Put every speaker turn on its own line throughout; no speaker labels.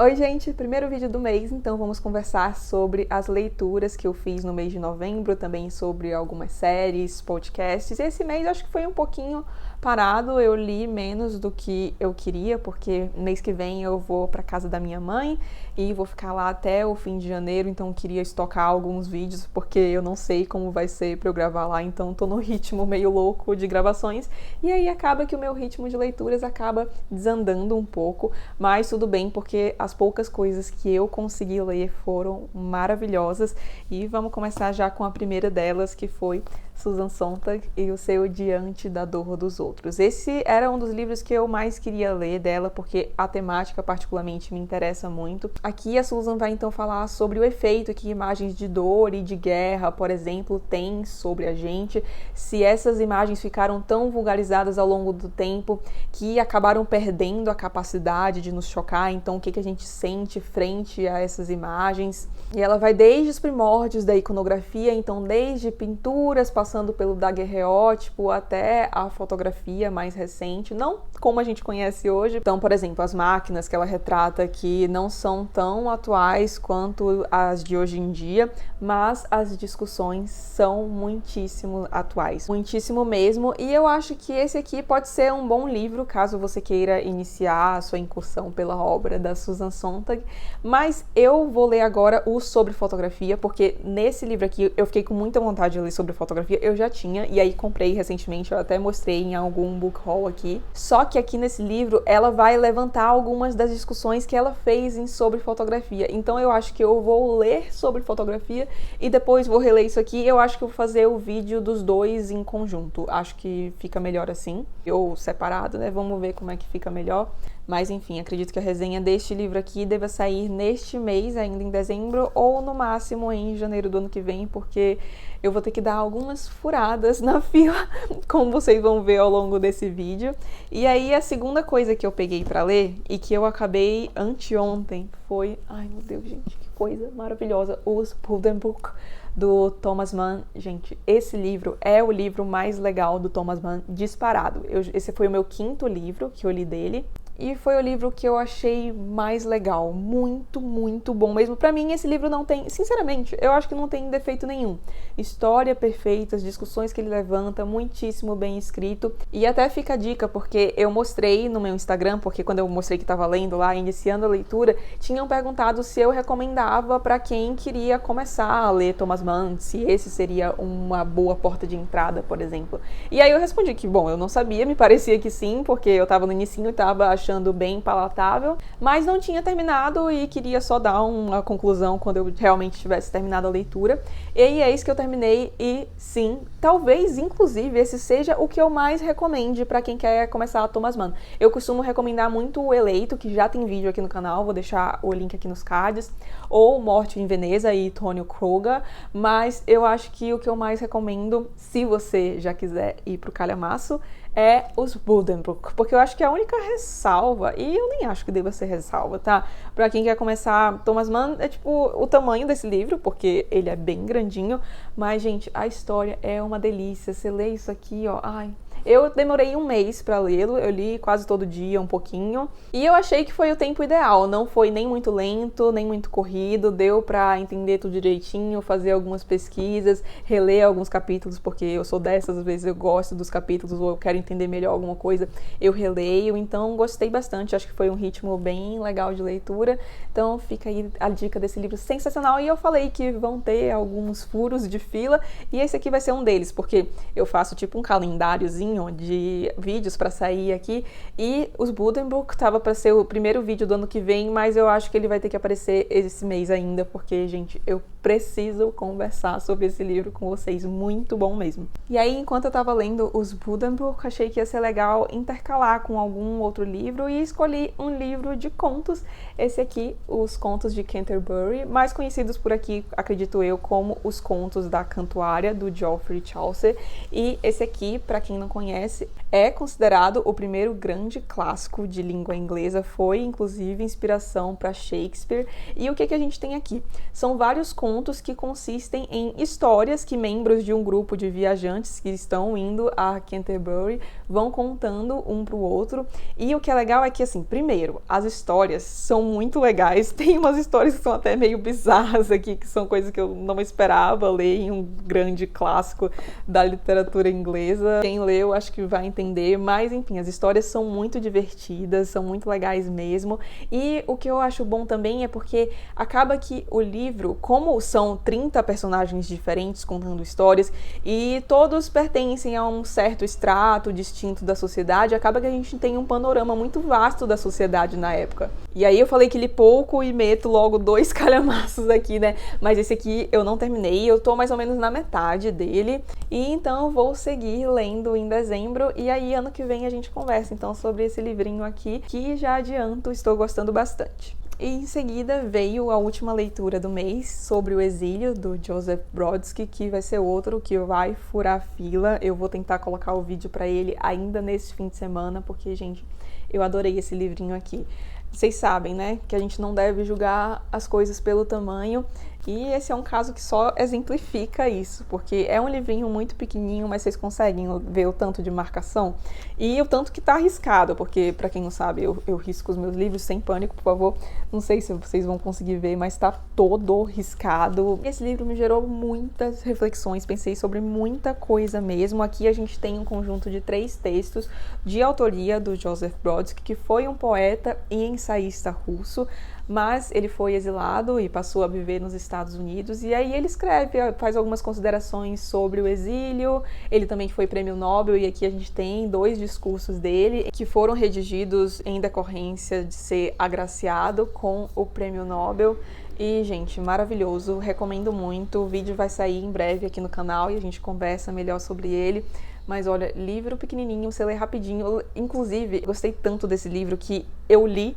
Oi gente, primeiro vídeo do mês, então vamos conversar sobre as leituras que eu fiz no mês de novembro, também sobre algumas séries, podcasts. Esse mês acho que foi um pouquinho parado, eu li menos do que eu queria, porque mês que vem eu vou para casa da minha mãe e vou ficar lá até o fim de janeiro, então eu queria estocar alguns vídeos, porque eu não sei como vai ser para eu gravar lá, então tô no ritmo meio louco de gravações, e aí acaba que o meu ritmo de leituras acaba desandando um pouco, mas tudo bem, porque as poucas coisas que eu consegui ler foram maravilhosas, e vamos começar já com a primeira delas, que foi Susan Sontag e o seu Diante da Dor dos Outros. Esse era um dos livros que eu mais queria ler dela, porque a temática particularmente me interessa muito. Aqui a Susan vai então falar sobre o efeito que imagens de dor e de guerra, por exemplo, têm sobre a gente, se essas imagens ficaram tão vulgarizadas ao longo do tempo que acabaram perdendo a capacidade de nos chocar, então o que a gente sente frente a essas imagens. E ela vai desde os primórdios da iconografia, então desde pinturas, passando pelo daguerreótipo até a fotografia mais recente, não como a gente conhece hoje. Então, por exemplo, as máquinas que ela retrata que não são tão atuais quanto as de hoje em dia, mas as discussões são muitíssimo atuais, muitíssimo mesmo, e eu acho que esse aqui pode ser um bom livro caso você queira iniciar a sua incursão pela obra da Susan Sontag, mas eu vou ler agora o sobre fotografia, porque nesse livro aqui eu fiquei com muita vontade de ler sobre fotografia, eu já tinha, e aí comprei recentemente, eu até mostrei em algum book haul aqui, só que aqui nesse livro ela vai levantar algumas das discussões que ela fez em sobre fotografia, então eu acho que eu vou ler sobre fotografia e depois vou reler isso aqui. Eu acho que eu vou fazer o vídeo dos dois em conjunto, acho que fica melhor assim, ou separado, né? Vamos ver como é que fica melhor. Mas enfim, acredito que a resenha deste livro aqui deva sair neste mês, ainda em dezembro, ou no máximo em janeiro do ano que vem, porque eu vou ter que dar algumas furadas na fila, como vocês vão ver ao longo desse vídeo. E aí a segunda coisa que eu peguei pra ler, e que eu acabei anteontem, foi... Ai meu Deus, gente, que coisa maravilhosa! Os Buddenbrook, do Thomas Mann. Gente, esse livro é o livro mais legal do Thomas Mann, disparado. Esse foi o meu 5º livro que eu li dele. E foi o livro que eu achei mais legal, muito, muito bom mesmo. Pra mim, esse livro não tem, sinceramente, eu acho que não tem defeito nenhum. História perfeita, as discussões que ele levanta, muitíssimo bem escrito. E até fica a dica, porque eu mostrei no meu Instagram, porque quando eu mostrei que tava lendo lá, iniciando a leitura, tinham perguntado se eu recomendava pra quem queria começar a ler Thomas Mann, se esse seria uma boa porta de entrada, por exemplo. E aí eu respondi que, bom, eu não sabia, me parecia que sim, porque eu tava no inicinho e tava achando bem palatável, mas não tinha terminado e queria só dar uma conclusão quando eu realmente tivesse terminado a leitura. E é isso que eu terminei e sim, talvez inclusive esse seja o que eu mais recomende para quem quer começar a Thomas Mann. Eu costumo recomendar muito o Eleito, que já tem vídeo aqui no canal, vou deixar o link aqui nos cards, ou Morte em Veneza e Tonio Kroger, mas eu acho que o que eu mais recomendo, se você já quiser ir pro calhamaço, é os Buddenbrook, porque eu acho que é a única ressalva, e eu nem acho que deva ser ressalva, tá? Pra quem quer começar, Thomas Mann é tipo o tamanho desse livro, porque ele é bem grandinho, mas, gente, a história é uma delícia. Você lê isso aqui, ó, ai... Eu demorei um mês para lê-lo, eu li quase todo dia, um pouquinho, e eu achei que foi o tempo ideal, não foi nem muito lento, nem muito corrido, deu para entender tudo direitinho, fazer algumas pesquisas, reler alguns capítulos, porque eu sou dessas, às vezes eu gosto dos capítulos ou eu quero entender melhor alguma coisa, eu releio, então gostei bastante, acho que foi um ritmo bem legal de leitura, então fica aí a dica desse livro sensacional, e eu falei que vão ter alguns furos de fila, e esse aqui vai ser um deles, porque eu faço tipo um calendáriozinho de vídeos para sair aqui, e os Buddenbrook tava para ser o primeiro vídeo do ano que vem, mas eu acho que ele vai ter que aparecer esse mês ainda, porque, gente, eu preciso conversar sobre esse livro com vocês, muito bom mesmo. E aí, enquanto eu tava lendo os Buddenbrook, achei que ia ser legal intercalar com algum outro livro, e escolhi um livro de contos, esse aqui, Os Contos de Canterbury, mais conhecidos por aqui, acredito eu, como Os Contos da Cantuária, do Geoffrey Chaucer, e esse aqui, para quem não conhece, é considerado o primeiro grande clássico de língua inglesa, foi inclusive inspiração para Shakespeare. E o que a gente tem aqui? São vários contos que consistem em histórias que membros de um grupo de viajantes que estão indo a Canterbury vão contando um para o outro. E o que é legal é que, assim, primeiro, as histórias são muito legais. Tem umas histórias que são até meio bizarras aqui, que são coisas que eu não esperava ler em um grande clássico da literatura inglesa. Quem leu acho que vai entender, mas enfim, as histórias são muito divertidas, são muito legais mesmo. E o que eu acho bom também é porque acaba que o livro, como são 30 personagens diferentes contando histórias e todos pertencem a um certo extrato distinto da sociedade, acaba que a gente tem um panorama muito vasto da sociedade na época. E aí eu falei que li pouco e meto logo 2 calhamaços aqui, né? Mas esse aqui eu não terminei, eu tô mais ou menos na metade dele. E então vou seguir lendo em dezembro e aí ano que vem a gente conversa então sobre esse livrinho aqui, que já adianto, estou gostando bastante. E em seguida veio a última leitura do mês sobre o exílio do Joseph Brodsky, que vai ser outro que vai furar fila. Eu vou tentar colocar o vídeo para ele ainda nesse fim de semana, porque, gente, eu adorei esse livrinho aqui. Vocês sabem, né, que a gente não deve julgar as coisas pelo tamanho, e esse é um caso que só exemplifica isso, porque é um livrinho muito pequenininho, mas vocês conseguem ver o tanto de marcação e o tanto que tá arriscado, porque, pra quem não sabe, eu risco os meus livros sem pânico, por favor. Não sei se vocês vão conseguir ver, mas tá todo riscado. Esse livro me gerou muitas reflexões, pensei sobre muita coisa mesmo. Aqui a gente tem um conjunto de 3 textos de autoria do Joseph Brodsky, que foi um poeta e ensaísta russo, mas ele foi exilado e passou a viver nos Estados Unidos, e aí ele escreve, faz algumas considerações sobre o exílio. Ele também foi prêmio Nobel, e aqui a gente tem 2 discursos dele que foram redigidos em decorrência de ser agraciado com o prêmio Nobel. E, gente, maravilhoso, recomendo muito. O vídeo vai sair em breve aqui no canal e a gente conversa melhor sobre ele. Mas olha, livro pequenininho, você lê rapidinho. Inclusive, gostei tanto desse livro que eu li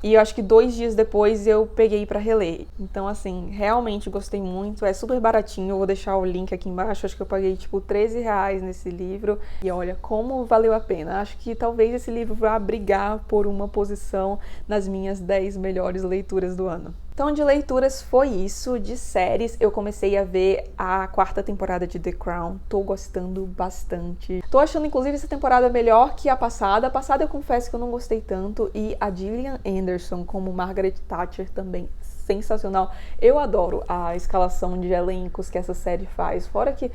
e eu acho que 2 dias depois eu peguei pra reler. Então, assim, realmente gostei muito. É super baratinho, eu vou deixar o link aqui embaixo. Acho que eu paguei, tipo, R$13 nesse livro. E olha, como valeu a pena. Acho que talvez esse livro vá brigar por uma posição nas minhas 10 melhores leituras do ano. Então, de leituras foi isso. De séries, eu comecei a ver a 4ª temporada de The Crown. Tô gostando bastante. Tô achando, inclusive, essa temporada melhor que a passada. A passada eu confesso que eu não gostei tanto. E a Gillian Anderson como Margaret Thatcher também sensacional. Eu adoro a escalação de elencos que essa série faz. Fora que,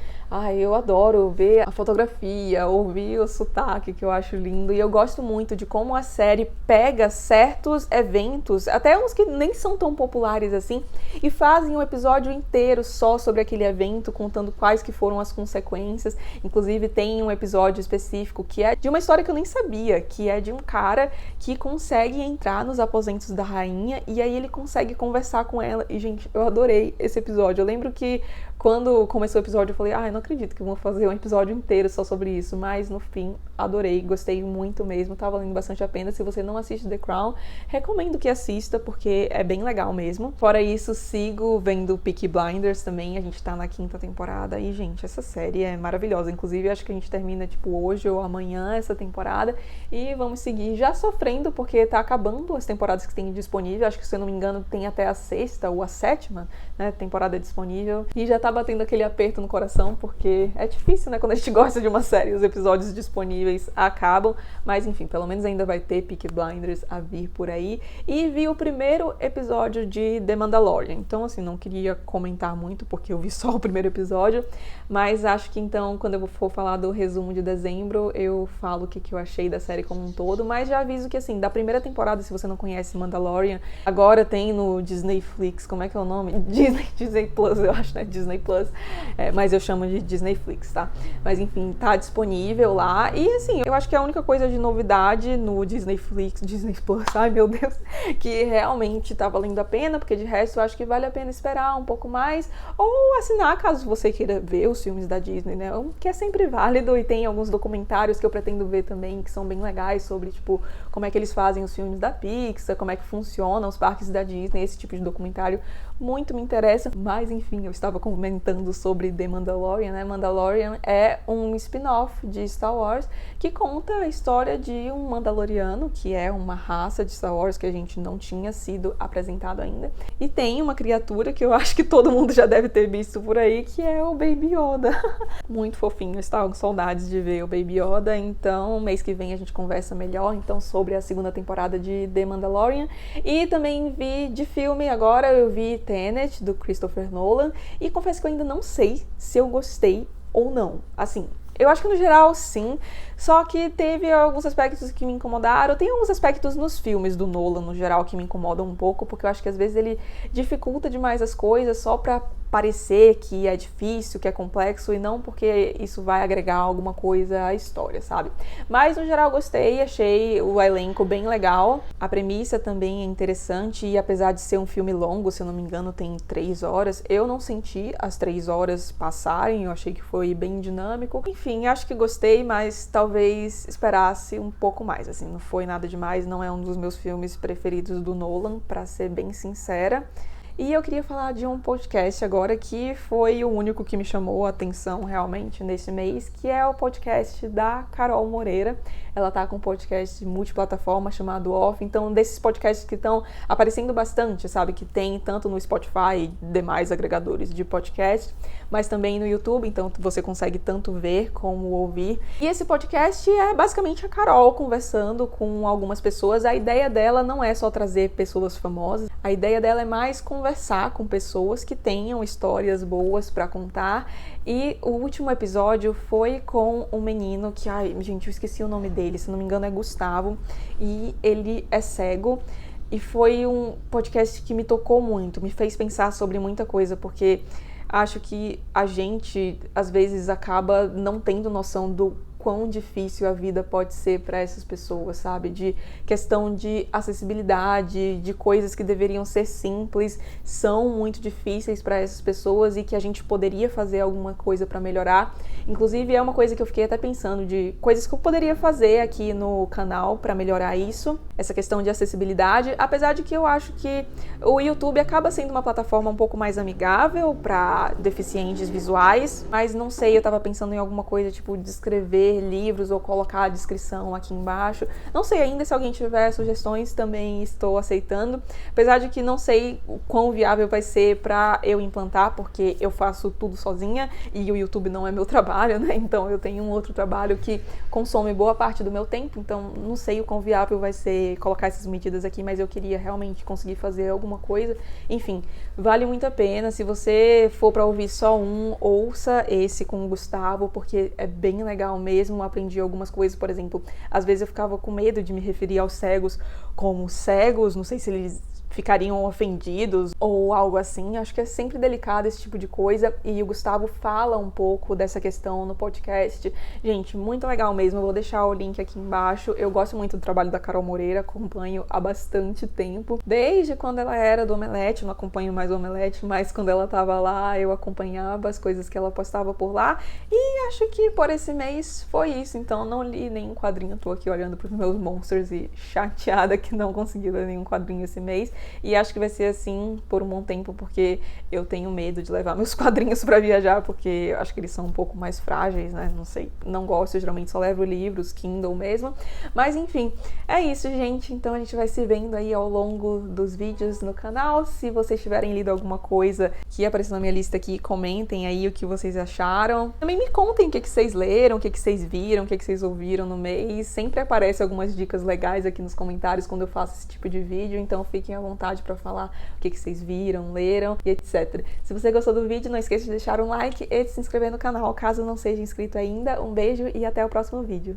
eu adoro ver a fotografia, ouvir o sotaque, que eu acho lindo. E eu gosto muito de como a série pega certos eventos, até uns que nem são tão populares assim, e fazem um episódio inteiro só sobre aquele evento, contando quais que foram as consequências. Inclusive tem um episódio específico que é de uma história que eu nem sabia, que é de um cara que consegue entrar nos aposentos da rainha e aí ele consegue conversar com ela. E, gente, eu adorei esse episódio. Eu lembro que quando começou o episódio eu falei, eu não acredito que vão fazer um episódio inteiro só sobre isso, mas no fim adorei, gostei muito mesmo, tá valendo bastante a pena. Se você não assiste The Crown, recomendo que assista, porque é bem legal mesmo. Fora isso, sigo vendo Peaky Blinders também, a gente tá na 5ª temporada e, gente, essa série é maravilhosa. Inclusive, acho que a gente termina, tipo, hoje ou amanhã essa temporada e vamos seguir já sofrendo, porque tá acabando as temporadas que tem disponível. Acho que, se eu não me engano, tem até a 6ª ou a 7ª, né, temporada disponível, e já tá batendo aquele aperto no coração, porque é difícil, né, quando a gente gosta de uma série, os episódios disponíveis acabam, mas enfim, pelo menos ainda vai ter Peaky Blinders a vir por aí. E vi o primeiro episódio de The Mandalorian, então, assim, não queria comentar muito, porque eu vi só o primeiro episódio, mas acho que então, quando eu for falar do resumo de dezembro, eu falo o que eu achei da série como um todo, mas já aviso que, assim, da primeira temporada, se você não conhece Mandalorian, agora tem no Disneyflix, como é que é o nome? Disney Plus, eu acho, né? Disney Plus, mas eu chamo de Disneyflix, tá? Mas enfim, tá disponível lá. E assim, eu acho que a única coisa de novidade no Disney Plus, ai meu Deus, que realmente tá valendo a pena, porque de resto eu acho que vale a pena esperar um pouco mais, ou assinar caso você queira ver os filmes da Disney, né? Que é sempre válido, e tem alguns documentários que eu pretendo ver também, que são bem legais, sobre, tipo, como é que eles fazem os filmes da Pixar, como é que funcionam os parques da Disney, esse tipo de documentário muito me interessa. Mas enfim, eu estava comentando sobre The Mandalorian, né? Mandalorian é um spin-off de Star Wars que conta a história de um mandaloriano, que é uma raça de Star Wars que a gente não tinha sido apresentado ainda. E tem uma criatura que eu acho que todo mundo já deve ter visto por aí, que é o Baby Yoda. Muito fofinho, eu estava com saudades de ver o Baby Yoda, então mês que vem a gente conversa melhor então sobre a segunda temporada de The Mandalorian. E também vi de filme agora, eu vi Tenet, do Christopher Nolan, e confesso que eu ainda não sei se eu gostei ou não. Assim, eu acho que no geral sim, só que teve alguns aspectos que me incomodaram. Tem alguns aspectos nos filmes do Nolan no geral que me incomodam um pouco, porque eu acho que às vezes ele dificulta demais as coisas só pra parecer que é difícil, que é complexo, e não porque isso vai agregar alguma coisa à história, sabe? Mas no geral gostei, achei o elenco bem legal, a premissa também é interessante, e apesar de ser um filme longo, se eu não me engano tem 3 horas, eu não senti as 3 horas passarem, eu achei que foi bem dinâmico. Enfim, acho que gostei, mas talvez esperasse um pouco mais, assim, não foi nada demais, não é um dos meus filmes preferidos do Nolan, pra ser bem sincera. E eu queria falar de um podcast agora que foi o único que me chamou a atenção realmente nesse mês, que é o podcast da Carol Moreira. Ela tá com um podcast multiplataforma chamado Off, então desses podcasts que estão aparecendo bastante, sabe? Que tem tanto no Spotify e demais agregadores de podcast, mas também no YouTube, então você consegue tanto ver como ouvir. E esse podcast é basicamente a Carol conversando com algumas pessoas. A ideia dela não é só trazer pessoas famosas, a ideia dela é mais conversar com pessoas que tenham histórias boas para contar. E o último episódio foi com um menino que, ai, gente, eu esqueci o nome dele, se não me engano é Gustavo, e ele é cego. E foi um podcast que me tocou muito, me fez pensar sobre muita coisa, porque acho que a gente, às vezes, acaba não tendo noção do quão difícil a vida pode ser para essas pessoas, sabe? De questão de acessibilidade, de coisas que deveriam ser simples, são muito difíceis para essas pessoas e que a gente poderia fazer alguma coisa para melhorar. Inclusive, é uma coisa que eu fiquei até pensando de coisas que eu poderia fazer aqui no canal para melhorar isso, essa questão de acessibilidade, apesar de que eu acho que o YouTube acaba sendo uma plataforma um pouco mais amigável para deficientes visuais, mas não sei, eu tava pensando em alguma coisa tipo de escrever livros ou colocar a descrição aqui embaixo. Não sei ainda, se alguém tiver sugestões também estou aceitando, apesar de que não sei o quão viável vai ser para eu implantar, porque eu faço tudo sozinha e o YouTube não é meu trabalho, né? Então eu tenho um outro trabalho que consome boa parte do meu tempo, então não sei o quão viável vai ser colocar essas medidas aqui, mas eu queria realmente conseguir fazer alguma coisa. Enfim, vale muito a pena. Se você for para ouvir só um, ouça esse com o Gustavo, porque é bem legal mesmo. Aprendi algumas coisas, por exemplo, às vezes eu ficava com medo de me referir aos cegos como cegos, não sei se eles ficariam ofendidos ou algo assim. Acho que é sempre delicado esse tipo de coisa, e o Gustavo fala um pouco dessa questão no podcast. Gente, muito legal mesmo, eu vou deixar o link aqui embaixo. Eu gosto muito do trabalho da Carol Moreira, acompanho há bastante tempo, desde quando ela era do Omelete. Não acompanho mais o Omelete, mas quando ela tava lá eu acompanhava as coisas que ela postava por lá, e acho que por esse mês foi isso. Então não li nenhum quadrinho, tô aqui olhando pros meus monsters e chateada que não consegui ler nenhum quadrinho esse mês. E acho que vai ser assim por um bom tempo, porque eu tenho medo de levar meus quadrinhos pra viajar, porque eu acho que eles são um pouco mais frágeis, né? Não sei, não gosto, eu geralmente só levo livros, Kindle mesmo. Mas enfim, é isso, gente. Então a gente vai se vendo aí ao longo dos vídeos no canal. Se vocês tiverem lido alguma coisa que apareceu na minha lista aqui, comentem aí o que vocês acharam. Também me contem o que vocês leram, o que vocês viram, o que vocês ouviram no mês. Sempre aparecem algumas dicas legais aqui nos comentários quando eu faço esse tipo de vídeo, então fiquem à vontade para falar o que vocês viram, leram e etc. Se você gostou do vídeo, não esqueça de deixar um like e de se inscrever no canal caso não seja inscrito ainda. Um beijo e até o próximo vídeo.